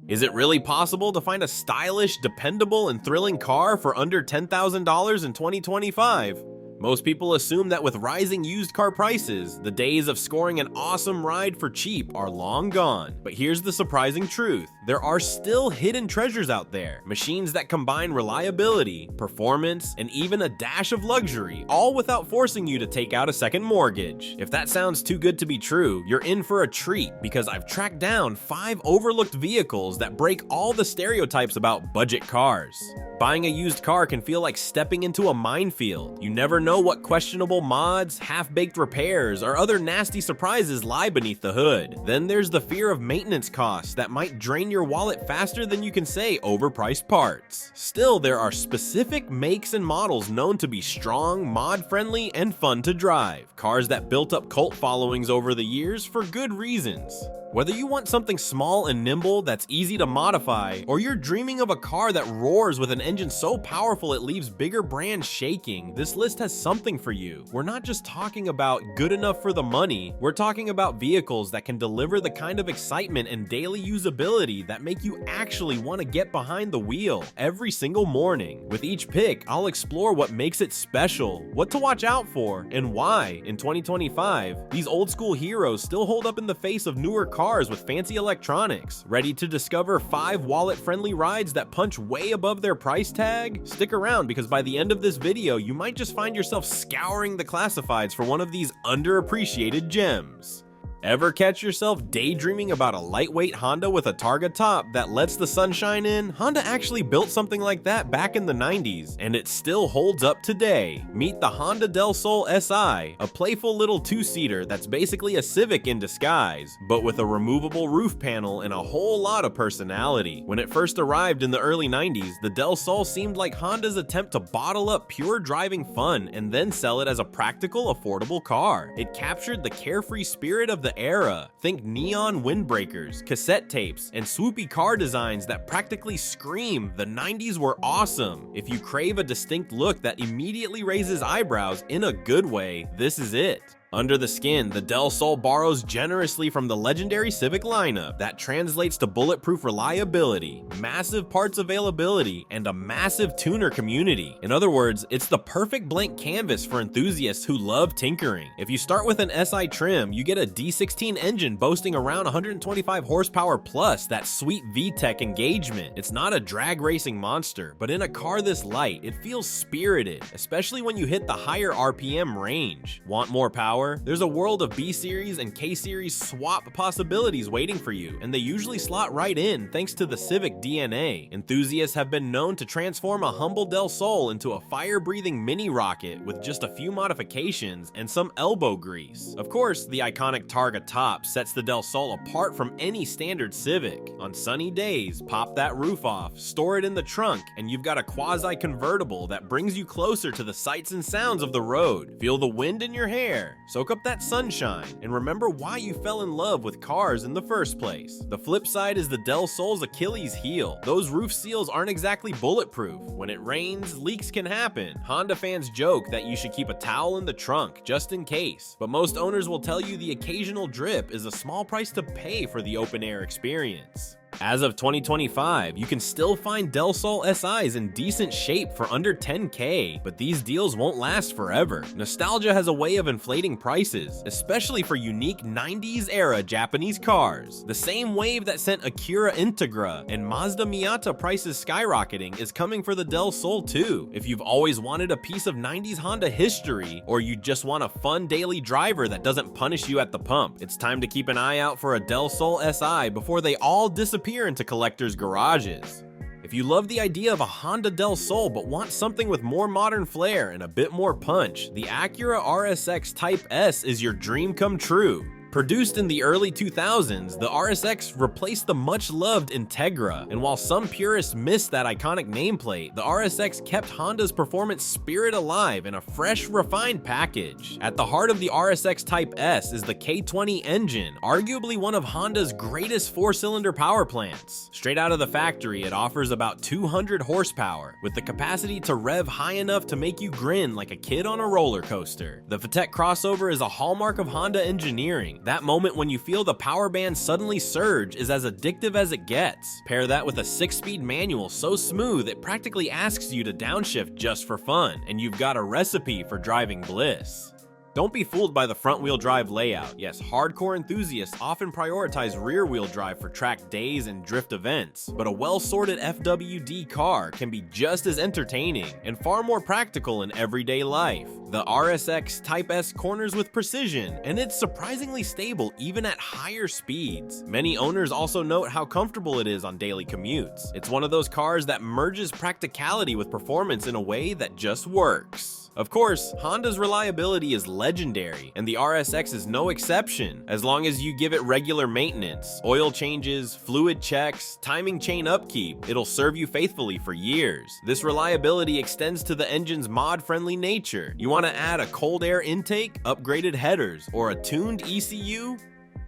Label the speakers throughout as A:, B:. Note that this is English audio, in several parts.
A: Is it really possible to find a stylish, dependable, and thrilling car for under $10,000 in 2025? Most people assume that with rising used car prices, the days of scoring an awesome ride for cheap are long gone. But here's the surprising truth. There are still hidden treasures out there. Machines that combine reliability, performance, and even a dash of luxury, all without forcing you to take out a second mortgage. If that sounds too good to be true, you're in for a treat because I've tracked down 5 overlooked vehicles that break all the stereotypes about budget cars. Buying a used car can feel like stepping into a minefield. You never know what questionable mods, half-baked repairs, or other nasty surprises lie beneath the hood. Then there's the fear of maintenance costs that might drain your wallet faster than you can say overpriced parts. Still, there are specific makes and models known to be strong, mod-friendly, and fun to drive. Cars that built up cult followings over the years for good reasons. Whether you want something small and nimble that's easy to modify, or you're dreaming of a car that roars with an engine so powerful it leaves bigger brands shaking, this list has something for you. We're not just talking about good enough for the money, we're talking about vehicles that can deliver the kind of excitement and daily usability that make you actually want to get behind the wheel every single morning. With each pick, I'll explore what makes it special, what to watch out for, and why, in 2025, these old school heroes still hold up in the face of newer cars with fancy electronics. Ready to discover 5 wallet-friendly rides that punch way above their price tag? Stick around because by the end of this video, you might just find yourself scouring the classifieds for one of these underappreciated gems. Ever catch yourself daydreaming about a lightweight Honda with a Targa top that lets the sunshine in? Honda actually built something like that back in the 90s, and it still holds up today. Meet the Honda Del Sol SI, a playful little two-seater that's basically a Civic in disguise, but with a removable roof panel and a whole lot of personality. When it first arrived in the early 90s, the Del Sol seemed like Honda's attempt to bottle up pure driving fun and then sell it as a practical, affordable car. It captured the carefree spirit of the era. Think neon windbreakers, cassette tapes, and swoopy car designs that practically scream the 90s were awesome. If you crave a distinct look that immediately raises eyebrows in a good way, this is it. Under the skin, the Del Sol borrows generously from the legendary Civic lineup. That translates to bulletproof reliability, massive parts availability, and a massive tuner community. In other words, it's the perfect blank canvas for enthusiasts who love tinkering. If you start with an SI trim, you get a D16 engine boasting around 125 horsepower plus that sweet VTEC engagement. It's not a drag racing monster, but in a car this light, it feels spirited, especially when you hit the higher RPM range. Want more power? There's a world of B-Series and K-Series swap possibilities waiting for you, and they usually slot right in thanks to the Civic DNA. Enthusiasts have been known to transform a humble Del Sol into a fire-breathing mini rocket with just a few modifications and some elbow grease. Of course, the iconic Targa top sets the Del Sol apart from any standard Civic. On sunny days, pop that roof off, store it in the trunk, and you've got a quasi-convertible that brings you closer to the sights and sounds of the road. Feel the wind in your hair, soak up that sunshine, and remember why you fell in love with cars in the first place. The flip side is the Del Sol's Achilles heel. Those roof seals aren't exactly bulletproof. When it rains, leaks can happen. Honda fans joke that you should keep a towel in the trunk just in case, but most owners will tell you the occasional drip is a small price to pay for the open air experience. As of 2025, you can still find Del Sol SIs in decent shape for under $10K, but these deals won't last forever. Nostalgia has a way of inflating prices, especially for unique 90s era Japanese cars. The same wave that sent Acura Integra and Mazda Miata prices skyrocketing is coming for the Del Sol too. If you've always wanted a piece of 90s Honda history, or you just want a fun daily driver that doesn't punish you at the pump, it's time to keep an eye out for a Del Sol SI before they all disappear into collectors' garages. If you love the idea of a Honda Del Sol but want something with more modern flair and a bit more punch, the Acura RSX Type S is your dream come true. Produced in the early 2000s, the RSX replaced the much-loved Integra, and while some purists miss that iconic nameplate, the RSX kept Honda's performance spirit alive in a fresh, refined package. At the heart of the RSX Type S is the K20 engine, arguably one of Honda's greatest 4-cylinder power plants. Straight out of the factory, it offers about 200 horsepower, with the capacity to rev high enough to make you grin like a kid on a roller coaster. The VTEC crossover is a hallmark of Honda engineering, That moment when you feel the power band suddenly surge is as addictive as it gets. Pair that with a 6-speed manual so smooth it practically asks you to downshift just for fun, and you've got a recipe for driving bliss. Don't be fooled by the front-wheel drive layout. Yes, hardcore enthusiasts often prioritize rear-wheel drive for track days and drift events, but a well-sorted FWD car can be just as entertaining and far more practical in everyday life. The RSX Type S corners with precision, and it's surprisingly stable even at higher speeds. Many owners also note how comfortable it is on daily commutes. It's one of those cars that merges practicality with performance in a way that just works. Of course, Honda's reliability is legendary, and the RSX is no exception. As long as you give it regular maintenance, oil changes, fluid checks, timing chain upkeep, it'll serve you faithfully for years. This reliability extends to the engine's mod-friendly nature. You want to add a cold air intake, upgraded headers, or a tuned ECU?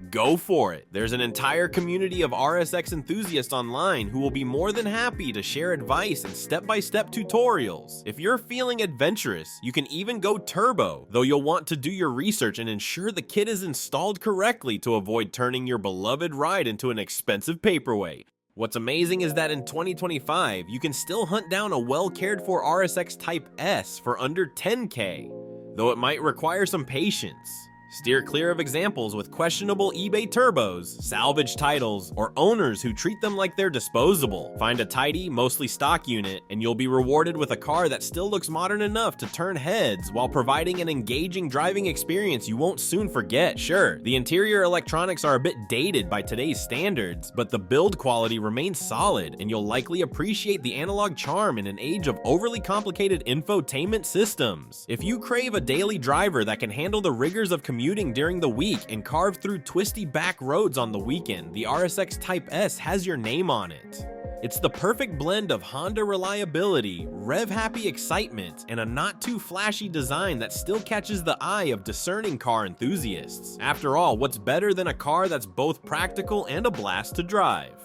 A: Go for it. There's an entire community of RSX enthusiasts online who will be more than happy to share advice and step-by-step tutorials. If you're feeling adventurous, you can even go turbo, though you'll want to do your research and ensure the kit is installed correctly to avoid turning your beloved ride into an expensive paperweight. What's amazing is that in 2025, you can still hunt down a well-cared-for RSX Type S for under $10K, though it might require some patience. Steer clear of examples with questionable eBay turbos, salvage titles, or owners who treat them like they're disposable. Find a tidy, mostly stock unit, and you'll be rewarded with a car that still looks modern enough to turn heads while providing an engaging driving experience you won't soon forget. Sure, the interior electronics are a bit dated by today's standards, but the build quality remains solid, and you'll likely appreciate the analog charm in an age of overly complicated infotainment systems. If you crave a daily driver that can handle the rigors of commuting during the week and carve through twisty back roads on the weekend, the RSX Type S has your name on it. It's the perfect blend of Honda reliability, rev-happy excitement, and a not-too-flashy design that still catches the eye of discerning car enthusiasts. After all, what's better than a car that's both practical and a blast to drive?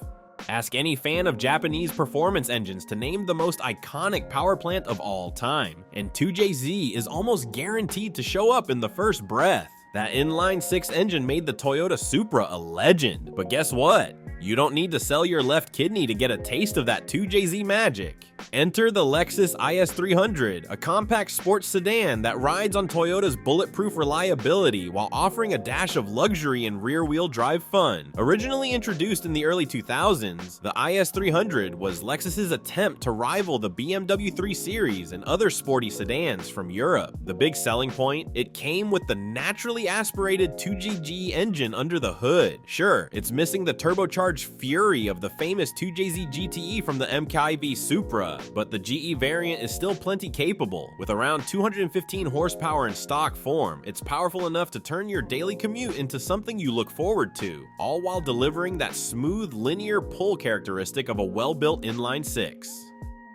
A: Ask any fan of Japanese performance engines to name the most iconic power plant of all time, and 2JZ is almost guaranteed to show up in the first breath. That inline-6 engine made the Toyota Supra a legend, but guess what? You don't need to sell your left kidney to get a taste of that 2JZ magic. Enter the Lexus IS300, a compact sports sedan that rides on Toyota's bulletproof reliability while offering a dash of luxury and rear-wheel drive fun. Originally introduced in the early 2000s, the IS300 was Lexus's attempt to rival the BMW 3 Series and other sporty sedans from Europe. The big selling point? It came with the naturally aspirated 2JZ engine under the hood. Sure, it's missing the turbocharged fury of the famous 2JZ GTE from the MKIV Supra, but the GE variant is still plenty capable. With around 215 horsepower in stock form, it's powerful enough to turn your daily commute into something you look forward to, all while delivering that smooth, linear pull characteristic of a well-built inline-6.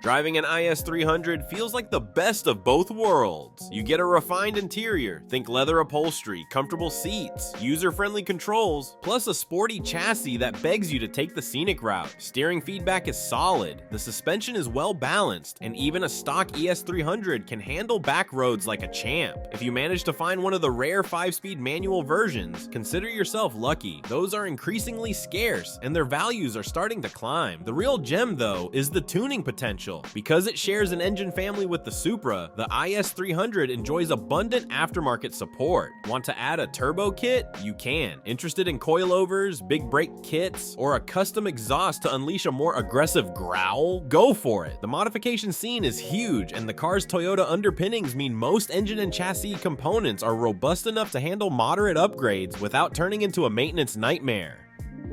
A: Driving an IS300 feels like the best of both worlds. You get a refined interior, think leather upholstery, comfortable seats, user-friendly controls, plus a sporty chassis that begs you to take the scenic route. Steering feedback is solid, the suspension is well balanced, and even a stock ES300 can handle back roads like a champ. If you manage to find one of the rare 5-speed manual versions, consider yourself lucky. Those are increasingly scarce, and their values are starting to climb. The real gem, though, is the tuning potential. Because it shares an engine family with the Supra, the IS300 enjoys abundant aftermarket support. Want to add a turbo kit? You can. Interested in coilovers, big brake kits, or a custom exhaust to unleash a more aggressive growl? Go for it. The modification scene is huge, and the car's Toyota underpinnings mean most engine and chassis components are robust enough to handle moderate upgrades without turning into a maintenance nightmare.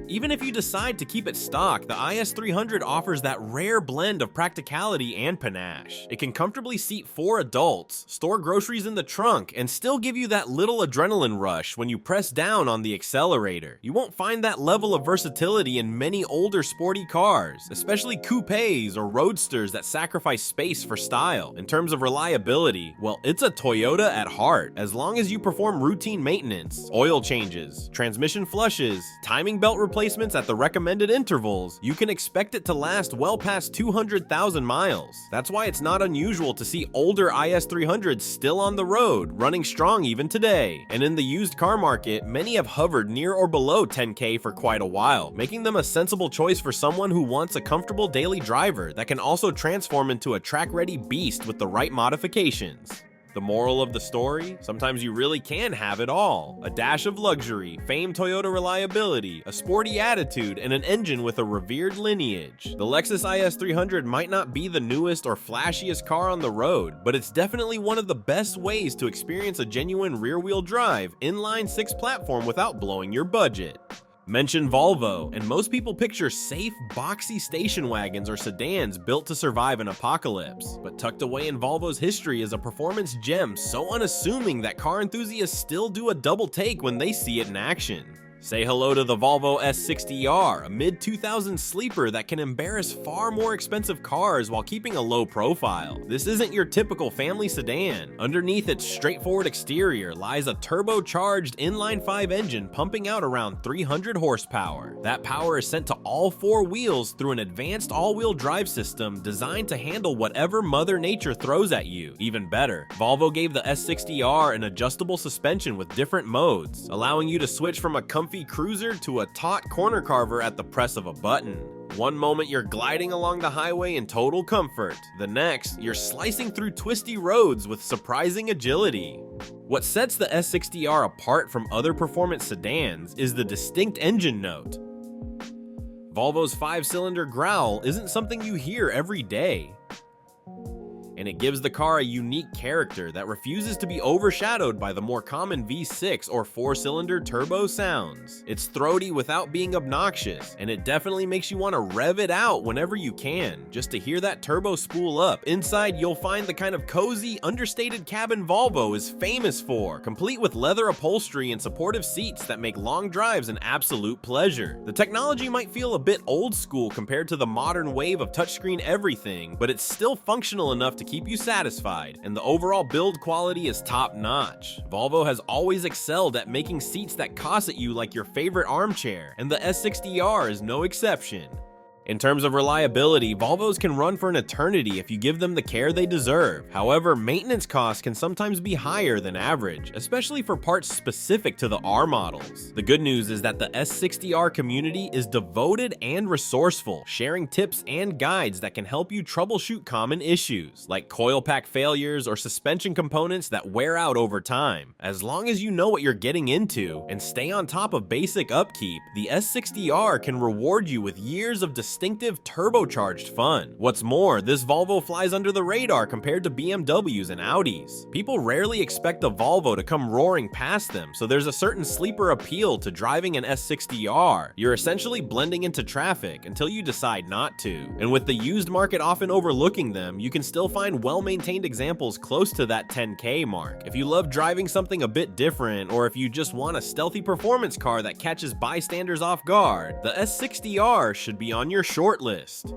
A: Even if you decide to keep it stock, the IS300 offers that rare blend of practicality and panache. It can comfortably seat 4 adults, store groceries in the trunk, and still give you that little adrenaline rush when you press down on the accelerator. You won't find that level of versatility in many older sporty cars, especially coupes or roadsters that sacrifice space for style. In terms of reliability, well, it's a Toyota at heart. As long as you perform routine maintenance, oil changes, transmission flushes, timing belt replacements, replacements at the recommended intervals, you can expect it to last well past 200,000 miles. That's why it's not unusual to see older IS300s still on the road, running strong even today. And in the used car market, many have hovered near or below 10K for quite a while, making them a sensible choice for someone who wants a comfortable daily driver that can also transform into a track-ready beast with the right modifications. The moral of the story? Sometimes you really can have it all. A dash of luxury, famed Toyota reliability, a sporty attitude, and an engine with a revered lineage. The Lexus IS300 might not be the newest or flashiest car on the road, but it's definitely one of the best ways to experience a genuine rear-wheel drive, inline-six platform without blowing your budget. Mention Volvo, and most people picture safe, boxy station wagons or sedans built to survive an apocalypse. But tucked away in Volvo's history is a performance gem so unassuming that car enthusiasts still do a double take when they see it in action. Say hello to the Volvo S60R, a mid-2000s sleeper that can embarrass far more expensive cars while keeping a low profile. This isn't your typical family sedan. Underneath its straightforward exterior lies a turbocharged inline-5 engine pumping out around 300 horsepower. That power is sent to all four wheels through an advanced all-wheel drive system designed to handle whatever Mother Nature throws at you. Even better, Volvo gave the S60R an adjustable suspension with different modes, allowing you to switch from a comfy cruiser to a taut corner carver at the press of a button. One moment you're gliding along the highway in total comfort, the next you're slicing through twisty roads with surprising agility. What sets the S60R apart from other performance sedans is the distinct engine note. Volvo's 5-cylinder growl isn't something you hear every day, and it gives the car a unique character that refuses to be overshadowed by the more common V6 or 4-cylinder turbo sounds. It's throaty without being obnoxious, and it definitely makes you want to rev it out whenever you can, just to hear that turbo spool up. Inside, you'll find the kind of cozy, understated cabin Volvo is famous for, complete with leather upholstery and supportive seats that make long drives an absolute pleasure. The technology might feel a bit old school compared to the modern wave of touchscreen everything, but it's still functional enough to keep you satisfied, and the overall build quality is top-notch. Volvo has always excelled at making seats that cosset you like your favorite armchair, and the S60R is no exception. In terms of reliability, Volvos can run for an eternity if you give them the care they deserve. However, maintenance costs can sometimes be higher than average, especially for parts specific to the R models. The good news is that the S60R community is devoted and resourceful, sharing tips and guides that can help you troubleshoot common issues, like coil pack failures or suspension components that wear out over time. As long as you know what you're getting into and stay on top of basic upkeep, the S60R can reward you with years of distinctive turbocharged fun. What's more, this Volvo flies under the radar compared to BMWs and Audis. People rarely expect a Volvo to come roaring past them, so there's a certain sleeper appeal to driving an S60R. You're essentially blending into traffic until you decide not to. And with the used market often overlooking them, you can still find well-maintained examples close to that 10K mark. If you love driving something a bit different, or if you just want a stealthy performance car that catches bystanders off guard, the S60R should be on your short list.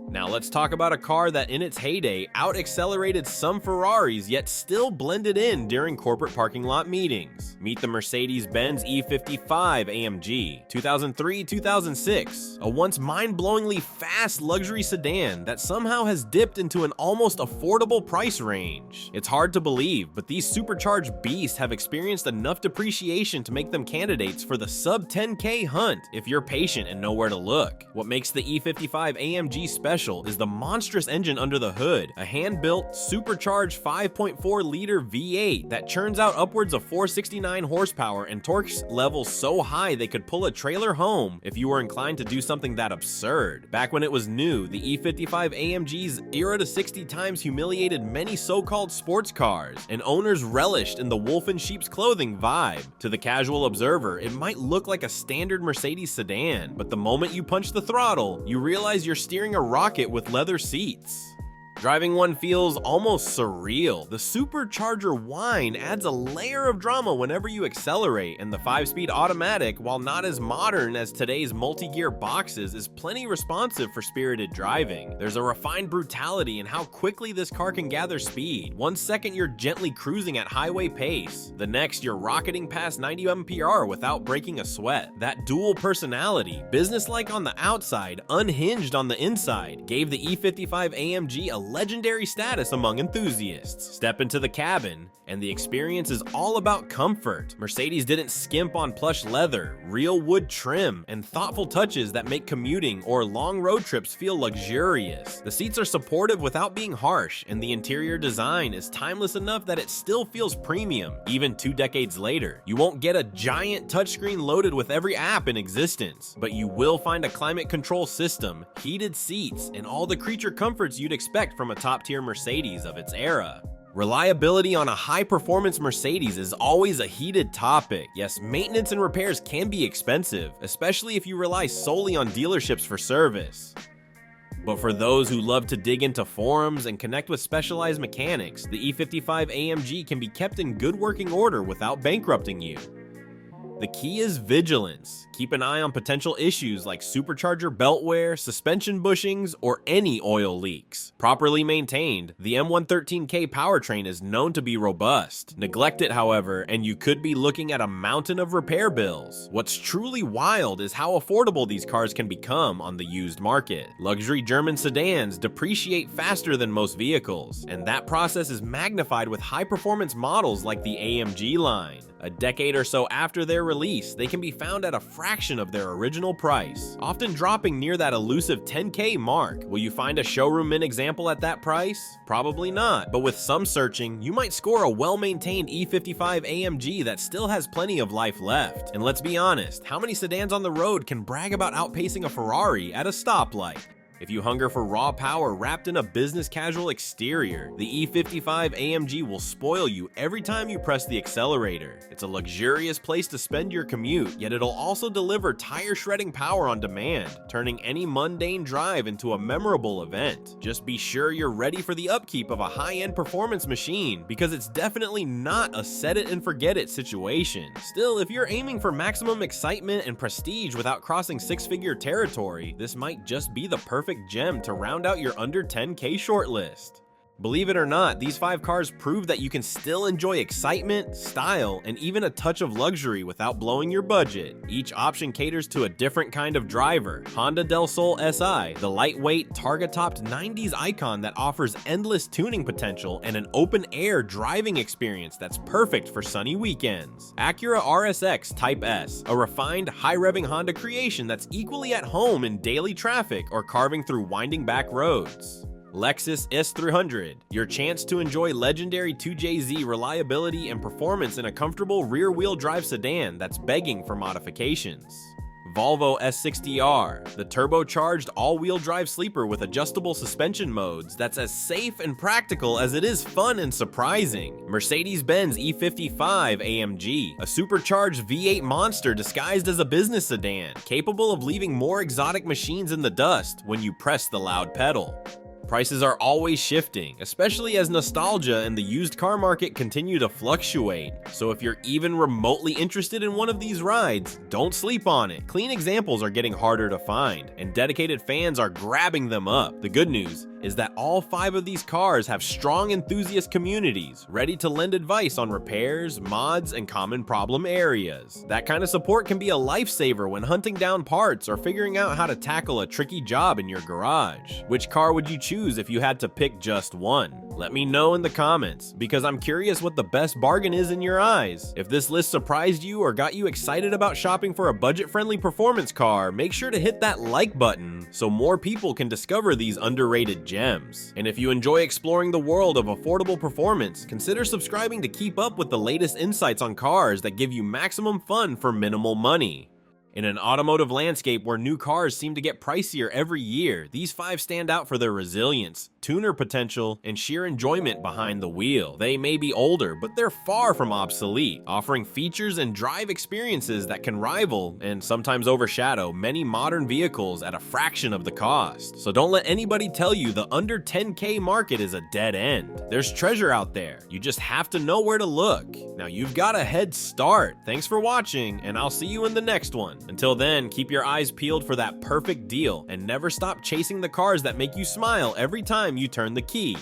A: Now let's talk about a car that in its heyday out-accelerated some Ferraris yet still blended in during corporate parking lot meetings. Meet the Mercedes-Benz E55 AMG, 2003-2006, a once mind-blowingly fast luxury sedan that somehow has dipped into an almost affordable price range. It's hard to believe, but these supercharged beasts have experienced enough depreciation to make them candidates for the sub-10K hunt if you're patient and know where to look. What makes the E55 AMG special is the monstrous engine under the hood, a hand-built, supercharged 5.4-liter V8 that churns out upwards of 469 horsepower and torques levels so high they could pull a trailer home if you were inclined to do something that absurd. Back when it was new, the E55 AMG's 0 to 60 times humiliated many so-called sports cars, and owners relished in the wolf in sheep's clothing vibe. To the casual observer, it might look like a standard Mercedes sedan, but the moment you punch the throttle, you realize you're steering a rocket with leather seats. Driving one feels almost surreal. The supercharger whine adds a layer of drama whenever you accelerate, and the 5-speed automatic, while not as modern as today's multi-gear boxes, is plenty responsive for spirited driving. There's a refined brutality in how quickly this car can gather speed. One second you're gently cruising at highway pace, the next you're rocketing past 90 mph without breaking a sweat. That dual personality, businesslike on the outside, unhinged on the inside, gave the E55 AMG a legendary status among enthusiasts. Step into the cabin, and the experience is all about comfort. Mercedes didn't skimp on plush leather, real wood trim, and thoughtful touches that make commuting or long road trips feel luxurious. The seats are supportive without being harsh, and the interior design is timeless enough that it still feels premium, even 2 decades later. You won't get a giant touchscreen loaded with every app in existence, but you will find a climate control system, heated seats, and all the creature comforts you'd expect from a top-tier Mercedes of its era. Reliability on a high-performance Mercedes is always a heated topic. Yes, maintenance and repairs can be expensive, especially if you rely solely on dealerships for service. But for those who love to dig into forums and connect with specialized mechanics, the E55 AMG can be kept in good working order without bankrupting you. The key is vigilance. Keep an eye on potential issues like supercharger belt wear, suspension bushings, or any oil leaks. Properly maintained, the M113K powertrain is known to be robust. Neglect it, however, and you could be looking at a mountain of repair bills. What's truly wild is how affordable these cars can become on the used market. Luxury German sedans depreciate faster than most vehicles, and that process is magnified with high-performance models like the AMG line. A decade or so after their release, they can be found at a fraction of their original price, often dropping near that elusive 10K mark. Will you find a showroom mint example at that price? Probably not, but with some searching, you might score a well-maintained E55 AMG that still has plenty of life left. And let's be honest, how many sedans on the road can brag about outpacing a Ferrari at a stoplight? If you hunger for raw power wrapped in a business casual exterior, the E55 AMG will spoil you every time you press the accelerator. It's a luxurious place to spend your commute, yet it'll also deliver tire shredding power on demand, turning any mundane drive into a memorable event. Just be sure you're ready for the upkeep of a high-end performance machine, because it's definitely not a set it and forget it situation. Still, if you're aiming for maximum excitement and prestige without crossing 6-figure territory, this might just be the perfect gem to round out your under 10K shortlist. Believe it or not, these 5 cars prove that you can still enjoy excitement, style, and even a touch of luxury without blowing your budget. Each option caters to a different kind of driver. Honda Del Sol SI, the lightweight, targa-topped 90s icon that offers endless tuning potential and an open-air driving experience that's perfect for sunny weekends. Acura RSX Type S, a refined, high-revving Honda creation that's equally at home in daily traffic or carving through winding back roads. Lexus S300, your chance to enjoy legendary 2JZ reliability and performance in a comfortable rear-wheel drive sedan that's begging for modifications. Volvo S60R, the turbocharged all-wheel drive sleeper with adjustable suspension modes that's as safe and practical as it is fun and surprising. Mercedes-Benz E55 AMG, a supercharged V8 monster disguised as a business sedan, capable of leaving more exotic machines in the dust when you press the loud pedal. Prices are always shifting, especially as nostalgia and the used car market continue to fluctuate. So if you're even remotely interested in one of these rides, don't sleep on it. Clean examples are getting harder to find, and dedicated fans are grabbing them up. The good news is that all 5 of these cars have strong enthusiast communities ready to lend advice on repairs, mods, and common problem areas. That kind of support can be a lifesaver when hunting down parts or figuring out how to tackle a tricky job in your garage. Which car would you choose if you had to pick just one? Let me know in the comments, because I'm curious what the best bargain is in your eyes. If this list surprised you or got you excited about shopping for a budget-friendly performance car, make sure to hit that like button so more people can discover these underrated gems. And if you enjoy exploring the world of affordable performance, consider subscribing to keep up with the latest insights on cars that give you maximum fun for minimal money. In an automotive landscape where new cars seem to get pricier every year, these 5 stand out for their resilience, tuner potential, and sheer enjoyment behind the wheel. They may be older, but they're far from obsolete, offering features and drive experiences that can rival, and sometimes overshadow, many modern vehicles at a fraction of the cost. So don't let anybody tell you the under 10K market is a dead end. There's treasure out there, you just have to know where to look. Now you've got a head start. Thanks for watching, and I'll see you in the next one. Until then, keep your eyes peeled for that perfect deal, and never stop chasing the cars that make you smile every time you turn the key.